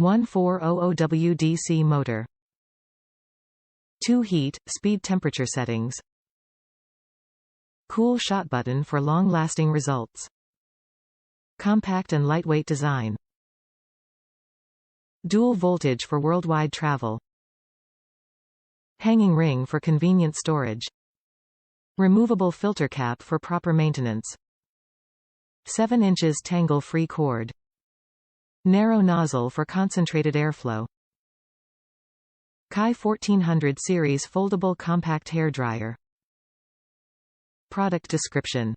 1400W DC motor. 2 heat, speed temperature settings. Cool shot button for long-lasting results. Compact and lightweight design. Dual voltage for worldwide travel. Hanging ring for convenient storage. Removable filter cap for proper maintenance. 7 inches tangle-free cord. Narrow nozzle for concentrated airflow. Kai 1400 series foldable compact hair dryer. Product description.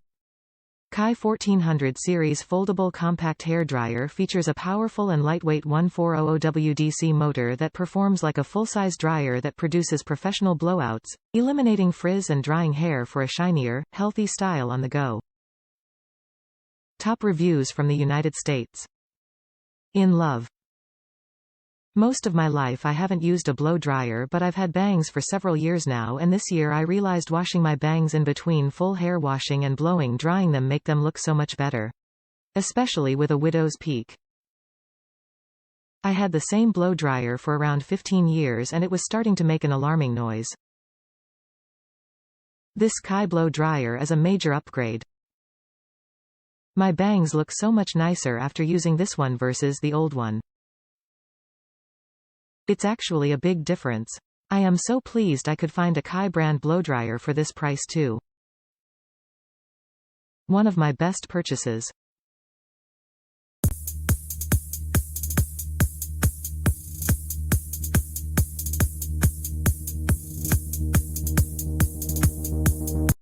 Kai 1400 series foldable compact hair dryer features a powerful and lightweight 1400W DC motor that performs like a full-size dryer that produces professional blowouts, eliminating frizz and drying hair for a shinier, healthy style on the go. Top reviews from the United States. In love. Most of my life I haven't used a blow dryer, but I've had bangs for several years now, and this year I realized washing my bangs in between full hair washing and blowing drying them make them look so much better. Especially with a widow's peak. I had the same blow dryer for around 15 years and it was starting to make an alarming noise. This Kai blow dryer is a major upgrade. My bangs look so much nicer after using this one versus the old one. It's actually a big difference. I am so pleased I could find a Kai brand blow dryer for this price too. One of my best purchases.